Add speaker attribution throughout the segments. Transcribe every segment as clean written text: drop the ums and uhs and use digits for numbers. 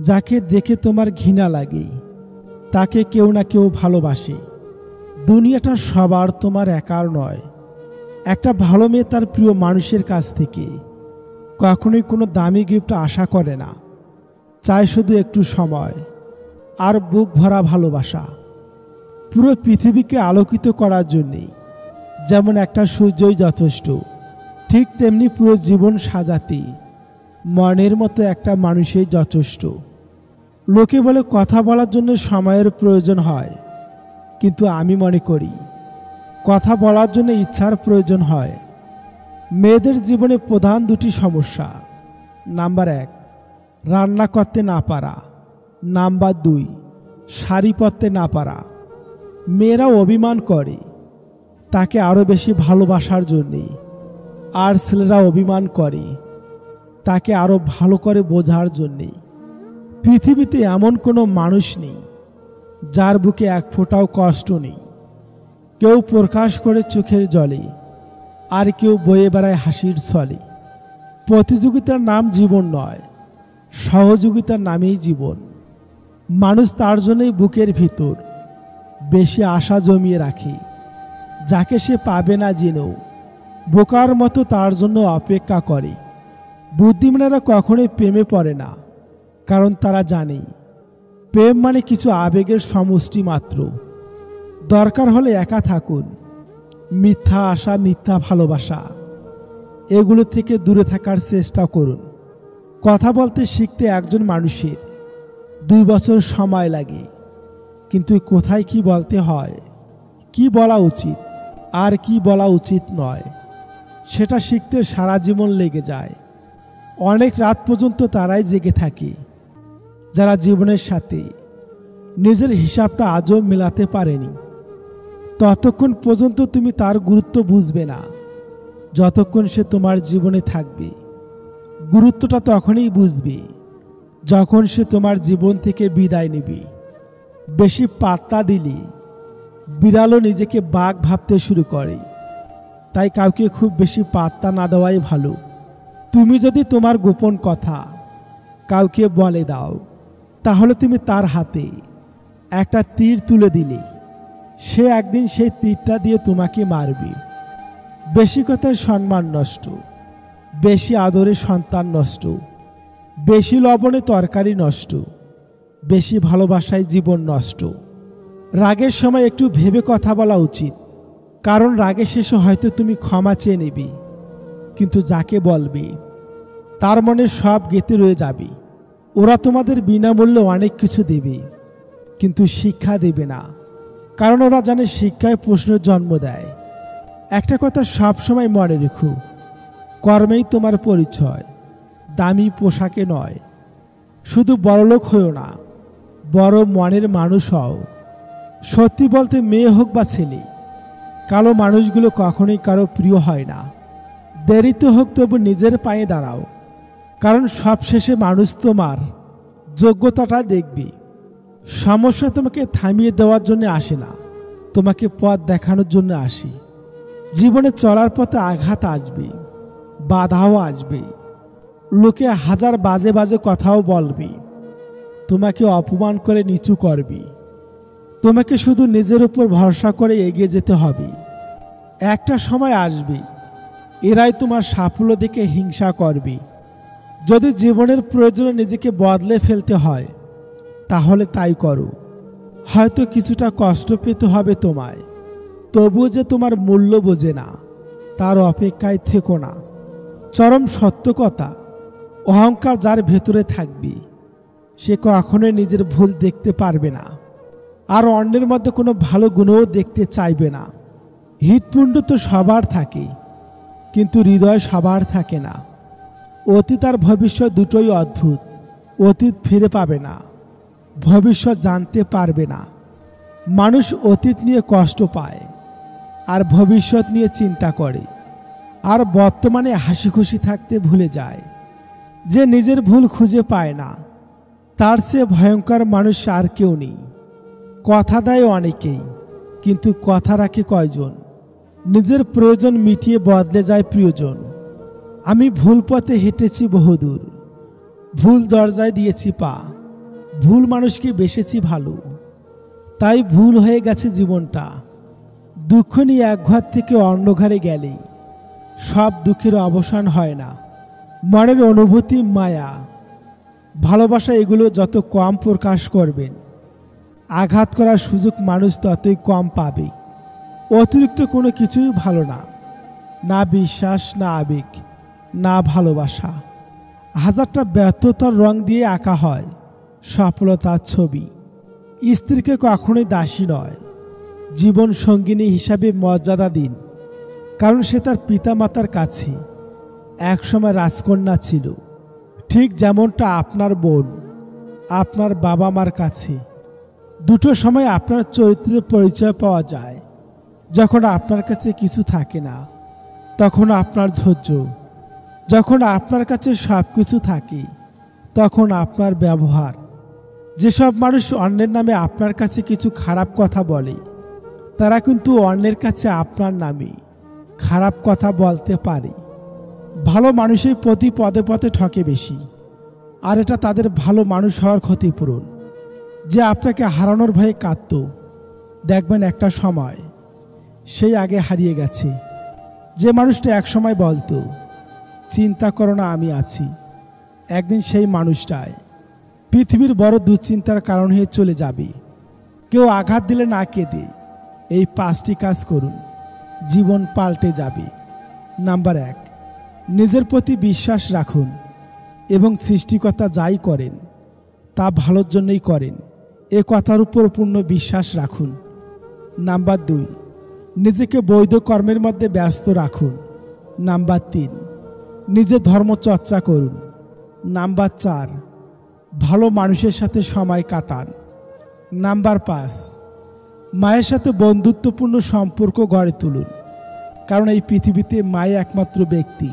Speaker 1: যাকে দেখে তোমার ঘৃণা লাগে তাকে কেউ না কেউ ভালোবাসে। দুনিয়াটা সবার, তোমার একার নয়। একটা ভালো মেয়ে তার প্রিয় মানুষের কাছ থেকে কখনোই কোনো দামি গিফট আশা করে না, চায় শুধু একটু সময় আর বুক ভরা ভালোবাসা। পুরো পৃথিবীকে আলোকিত করার জন্যে যেমন একটা সূর্যই যথেষ্ট, ঠিক তেমনি পুরো জীবন সাজাতে মনের মতো একটা মানুষই যথেষ্ট। লোকে বলে কথা বলার জন্য সময়ের প্রয়োজন হয়, কিন্তু আমি মনে করি কথা বলার জন্য ইচ্ছার প্রয়োজন হয়। মেয়েদের জীবনে প্রধান দুটি সমস্যা, নাম্বার 1 রান্না করতে না পারা, নাম্বার 2 শাড়ি পরতে না পারা। মেয়েরা অভিমান করে তাকে আরও বেশি ভালোবাসার জন্যে, আর ছেলেরা অভিমান করে তাকে আরও ভালো করে বোঝার জন্যে। পৃথিবীতে এমন কোনো মানুষ নেই যার বুকে এক ফোঁটাও কষ্ট নেই। কেউ প্রকাশ করে চোখের জলে, আর কেউ বয়ে বেড়ায় হাসির ছলে। প্রতিযোগিতার নাম জীবন নয়, সহযোগিতার নামেই জীবন। মানুষ তার জন্যই বুকের ভিতর বেশি আশা জমিয়ে রাখে, যাকে সে পাবে না জেনেও বোকার মতো তার জন্য অপেক্ষা করে। বুদ্ধিমানেরা কখনোই প্রেমে পড়ে না, কারণ তারা জানে প্রেম মানে কিছু আবেগের সমষ্টি মাত্র। দরকার হলে একা থাকুন, মিথ্যা আশা, মিথ্যা ভালোবাসা, এগুলো থেকে দূরে থাকার চেষ্টা করুন। কথা বলতে শিখতে একজন মানুষের 2 বছর সময় লাগে, কিন্তু কোথায় কি বলতে হয়, কি বলা উচিত আর কি বলা উচিত নয়, সেটা শিখতে সারা জীবন লেগে যায়। অনেক রাত পর্যন্ত তারাই জেগে থাকে যারা জীবনের সাথে নিজের হিসাবটা আজও মেলাতে পারেনি। ততক্ষণ পর্যন্ত তুমি তার গুরুত্ব বুঝবে না যতক্ষণ সে তোমার জীবনে থাকবে। গুরুত্বটা তখনই বুঝবে যখন সে তোমার জীবন থেকে বিদায় নেবে। বেশি পাত্তা দিলে বিড়ালও নিজেকে বাঘ ভাবতে শুরু করে, তাই কাউকে খুব বেশি পাত্তা না দেওয়াই ভালো। তুমি যদি তোমার গোপন কথা কাউকে বলে দাও, তাহলে তুমি তার হাতে একটা তীর তুলে দিলে সে একদিন সেই তীরটা দিয়ে তোমাকে মারবে। বেশি কথায় সম্মান নষ্ট, বেশি আদরে সন্তান নষ্ট, বেশি লবণে তরকারি নষ্ট, বেশি ভালোবাসায় জীবন নষ্ট। রাগের সময় একটু ভেবে কথা বলা উচিত, কারণ রাগের শেষে হয়তো তুমি ক্ষমা চেয়ে নেবে, কিন্তু যাকে বলবে তার মনে সব গেঁথে রয়ে যাবে। ওরা তোমাদের বিনামূল্যে অনেক কিছু দেবে, কিন্তু শিক্ষা দেবে না, কারণ ওরা জানে শিক্ষায় প্রশ্নের জন্ম দেয়। একটা কথা সবসময় মনে রেখো, কর্মেই তোমার পরিচয়, দামি পোশাকে নয়। শুধু বড়লোক হয়েও না, বড় মনের মানুষ হও। সত্যি বলতে, মেয়ে হোক বা ছেলে, কালো মানুষগুলো কখনোই কারো প্রিয় হয় না। দেরিতে হোক তবু নিজের পায়ে দাঁড়াও, কারণ সবশেষে মানুষ তোমার যোগ্যতাটা দেখবে। সমস্যা তোমাকে থামিয়ে দেওয়ার জন্য আসে না, তোমাকে পথ দেখানোর জন্য আসে। জীবনে চলার পথে আঘাত আসবে, বাধাও আসবে, লোকে হাজার বাজে বাজে কথাও বলবে, তোমাকে অপমান করে নিচু করবে। তোমাকে শুধু নিজের উপর ভরসা করে এগিয়ে যেতে হবে। একটা সময় আসবে এরাই তোমার সাফল্য দেখে হিংসা করবে। যদি জীবনের প্রয়োজনে নিজেকে বদলে ফেলতে হয় তাহলে তাই করো। হয়তো কিছুটা কষ্ট পেতে হবে তোমায়, তবুও যে তোমার মূল্য বোঝে না তার অপেক্ষায় থেকো না। চরম সত্য কথা, অহংকার যার ভেতরে থাকবে সে কখনোই নিজের ভুল দেখতে পারবে না, আর অন্যের মধ্যে কোনো ভালো গুণও দেখতে চাইবে না। হৃৎপিণ্ড তো সবার থাকে, কিন্তু হৃদয় সবার থাকে না। অতীত আর ভবিষ্যৎ দুটোই অদ্ভুত। অতীত ফিরে পাবে না, ভবিষ্যৎ জানতে পারবে না। মানুষ অতীত নিয়ে কষ্ট পায় আর ভবিষ্যৎ নিয়ে চিন্তা করে, আর বর্তমানে হাসি খুশি থাকতে ভুলে যায়। যে নিজের ভুল খুঁজে পায় না তার চেয়ে ভয়ঙ্কর মানুষ আর কেউ নেই। কথা দেয় অনেকেই, কিন্তু কথা রাখে কয়জন? নিজের প্রয়োজন মিটিয়ে বদলে যায় প্রিয়জন। আমি ভুল পথে হেঁটেছি বহুদূর, ভুল দরজায় দিয়েছি পা, ভুল মানুষকে বেসেছি ভালো, তাই ভুল হয়ে গেছে জীবনটা। দুঃখ নিয়ে এক ঘর থেকে অন্য ঘরে গেলেই সব দুঃখের অবসান হয় না। মনের অনুভূতি, মায়া, ভালোবাসা এগুলো যত কম প্রকাশ করবেন, আঘাত করার সুযোগ মানুষ ততই কম পাবে। অতিরিক্ত কোনো কিছুই ভালো না, না বিশ্বাস, না আবেগ, না ভালোবাসা। হাজারটা ব্যর্থতার রং দিয়ে আঁকা হয় সফলতার ছবি। স্ত্রীকে কখনোই দাসী নয়, জীবন সঙ্গিনী হিসাবে মর্যাদা দিন, কারণ সে তার পিতামাতার কাছে একসময় রাজকন্যা ছিল, ঠিক যেমনটা আপনার বোন আপনার বাবা মার কাছে। দুটো সময় আপনার চরিত্রের পরিচয় পাওয়া যায়। যখন আপনার কাছে কিছু থাকে না, তখন আপনার ধৈর্য। যখন আপনার কাছে সব কিছু থাকে, তখন আপনার ব্যবহার। যেসব মানুষ অন্যের নামে আপনার কাছে কিছু খারাপ কথা বলে, তারা কিন্তু অন্যের কাছে আপনার নামে খারাপ কথা বলতে পারে। ভালো মানুষই প্রতি পদে পদে ঠকে বেশি, আর এটা তাদের ভালো মানুষ হওয়ার ক্ষতিপূরণ। যে আপনাকে হারানোর ভয়ে কাঁদত, দেখবেন একটা সময় সেই আগে হারিয়ে গেছে। যে মানুষটা এক সময় বলতো, চিন্তা করো না আমি আছি, একদিন সেই মানুষটাই পৃথিবীর বড় দুশ্চিন্তার কারণ হয়ে চলে যাবে। কেউ আঘাত দিলে না কেঁদে এই 5টি কাজ করুন, জীবন পাল্টে যাবে। নাম্বার 1, নিজের প্রতি বিশ্বাস রাখুন এবং সৃষ্টিকর্তা যাই করেন তা ভালোর জন্যই করেন, এ কথার উপর পূর্ণ বিশ্বাস রাখুন। নাম্বার 2, নিজেকে বৈধ কর্মের মধ্যে ব্যস্ত রাখুন। নাম্বার 3, নিজের ধর্ম চর্চা করুন। নাম্বার 4, ভালো মানুষের সাথে সময় কাটান। নাম্বার 5, মায়ের সাথে বন্ধুত্বপূর্ণ সম্পর্ক গড়ে তুলুন, কারণ এই পৃথিবীতে মাই একমাত্র ব্যক্তি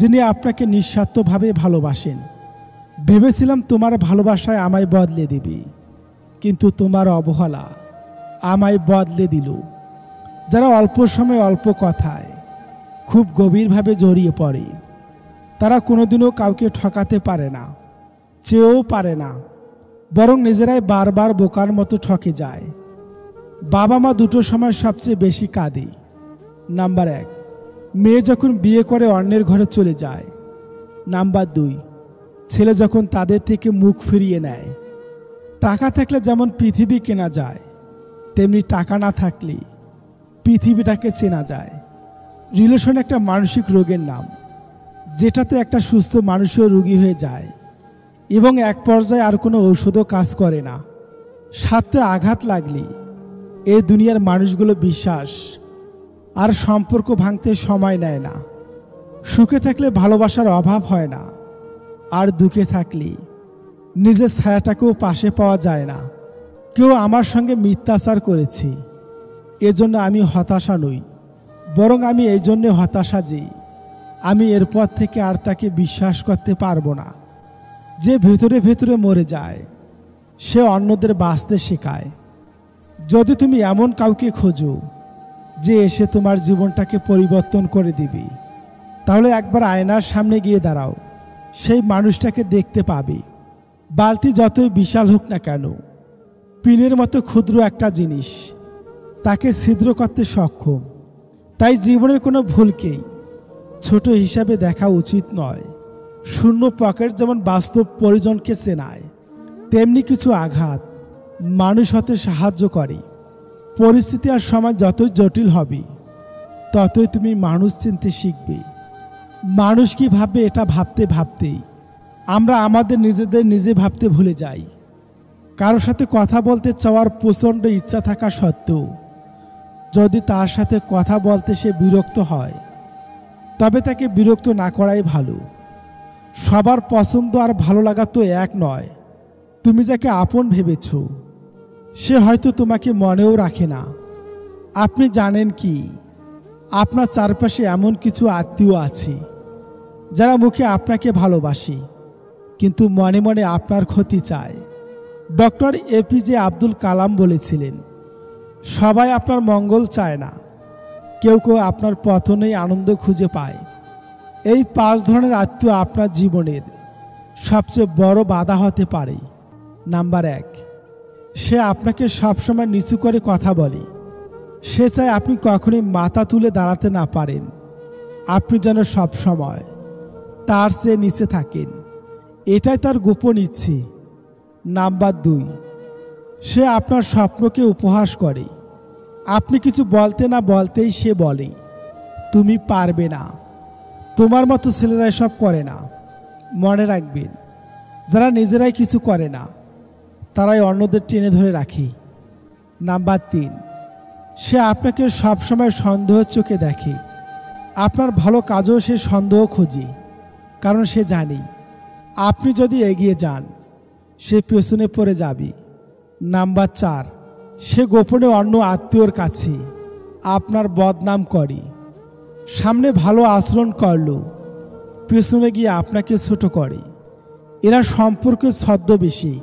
Speaker 1: যিনি আপনাকে নিঃস্বার্থভাবে ভালোবাসেন। ভেবেছিলাম তোমার ভালোবাসায় আমায় বদলে দেবে, কিন্তু তোমার অবহেলা আমায় বদলে দিল। যারা অল্প সময় অল্প কথায় খুব গভীরভাবে জড়িয়ে পড়ে, তারা কোনোদিনও কাউকে ঠকাতে পারে না, চেয়েও পারে না, বরং নিজেরাই বারবার বোকার মতো ঠকে যায়। বাবা মা দুটো সময় সবচেয়ে বেশি কাঁদে। নাম্বার 1, মেয়ে যখন বিয়ে করে অন্যের ঘরে চলে যায়। নাম্বার 2, ছেলে যখন তাদের থেকে মুখ ফিরিয়ে নেয়। টাকা থাকলে যেমন পৃথিবী কেনা যায়, তেমনি টাকা না থাকলে পৃথিবীটাকে চেনা যায়। রিলেশন একটা মানসিক রোগের নাম, যেটাতে একটা সুস্থ মানুষও রোগী হয়ে যায় এবং এক পর্যায়ে আর কোনো ঔষধও কাজ করে না। স্বার্থে আঘাত লাগলে এই দুনিয়ার মানুষগুলো বিশ্বাস আর সম্পর্ক ভাঙতে সময় নেয় না। সুখে থাকলে ভালোবাসার অভাব হয় না, আর দুঃখে থাকলে নিজের ছায়াটাকেও পাশে পাওয়া যায় না। কেউ আমার সঙ্গে মিথ্যাচার করেছে, এজন্য আমি হতাশা নই, বরং আমি এই জন্যে হতাশা যে আমি এরপর থেকে আর তাকে বিশ্বাস করতে পারবো না। যে ভেতরে ভেতরে মরে যায়, সে অন্যদের বাঁচতে শেখায়। যদি তুমি এমন কাউকে খোঁজো যে এসে তোমার জীবনটাকে পরিবর্তন করে দিবে, তাহলে একবার আয়নার সামনে গিয়ে দাঁড়াও, সেই মানুষটাকে দেখতে পাবে। বালতি যতই বিশাল হোক না কেন, পিনের মতো ক্ষুদ্র একটা জিনিস তাকে ছিদ্র করতে সক্ষম। তাই জীবনের কোনো ভুলকেই ছোট হিসাবে দেখা উচিত নয়। শূন্য পকেট যেমন বাস্তব পরিজনকে চেনায়, তেমনি কিছু আঘাত মানুষ হতে সাহায্য করে। পরিস্থিতি আর সময় যতই জটিল হবে, ততই তুমি মানুষ চিনতে শিখবে। মানুষ কি ভাববে এটা ভাবতে ভাবতেই আমরা আমাদের নিজেদের নিজে ভাবতে ভুলে যাই। কারোর সাথে কথা বলতে চাওয়ার প্রচণ্ড ইচ্ছা থাকা সত্ত্বেও যদি তার সাথে কথা বলতে সে বিরক্ত হয়, তবে তাকে বিরক্ত না করাই ভালো। সবার পছন্দ আর ভালো লাগা তো এক নয়। তুমি যাকে আপন ভেবেছ, সে হয়তো তোমাকে মনেও রাখে না। আপনি জানেন কি, আপনার চারপাশে এমন কিছু আত্মীয় আছে যারা মুখে আপনাকে ভালোবাসে, কিন্তু মনে মনে আপনার ক্ষতি চায়। ডক্টর APJ আব্দুল কালাম বলেছিলেন, সবাই আপনার মঙ্গল চায় না, কেউ কেউ আপনার পতনেই আনন্দ খুঁজে পায়। এই 5 ধরনের আত্মীয় আপনার জীবনের সবচেয়ে বড় বাধা হতে পারে। নাম্বার 1, সে আপনাকে সবসময় নিচু করে কথা বলে। সে চায় আপনি কখনোই মাথা তুলে দাঁড়াতে না পারেন, আপনি যেন সবসময় তার চেয়ে নিচে থাকেন। এটাই তার গোপন ইচ্ছে। নাম্বার 2, সে আপনার স্বপ্নকে উপহাস করে। আপনি কিছু বলতে না বলতেই সে বলে, তুমি পারবে না, তোমার মতো ছেলেরা এসব করে না। মনে রাখবেন, যারা নিজেরাই কিছু করে না তারাই অন্যদের টেনে ধরে রাখে। নাম্বার 3, সে আপনাকে সবসময় সন্দেহের চোখে দেখে। আপনার ভালো কাজেও সে সন্দেহ খোঁজে, কারণ সে জানে আপনি যদি এগিয়ে যান সে পেছনে পড়ে যাবে। নাম্বার 4, সে গোপনে অন্য আত্মীয়র কাছে আপনার বদনাম করে। সামনে ভালো আচরণ করল, পেছনে গিয়ে আপনাকে ছোট করে। এরা সম্পর্কের ছদ্মবেশী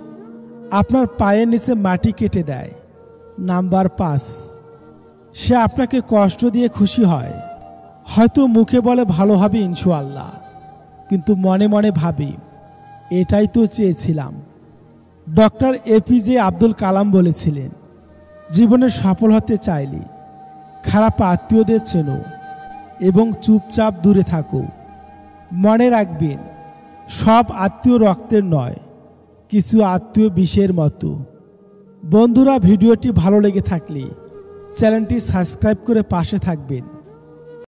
Speaker 1: আপনার পায়ের নিচে মাটি কেটে দেয়। নাম্বার 5, সে আপনাকে কষ্ট দিয়ে খুশি হয়। হয়তো মুখে বলে ভালো হবে ইনশাআল্লাহ, কিন্তু মনে মনে ভাবে এটাই তো চেয়েছিলাম। ডক্টর এপিজে আব্দুল কালাম বলেছিলেন, জীবনে সফল হতে চাইলে খারাপ আত্মীয়দের চেনো এবং চুপচাপ দূরে থাকো। মনে রাখবেন, সব আত্মীয় রক্তের নয়, কিছু আত্মীয় বিষের মতো। বন্ধুরা, ভিডিওটি ভালো লেগে থাকলে চ্যানেলটি সাবস্ক্রাইব করে পাশে থাকবেন।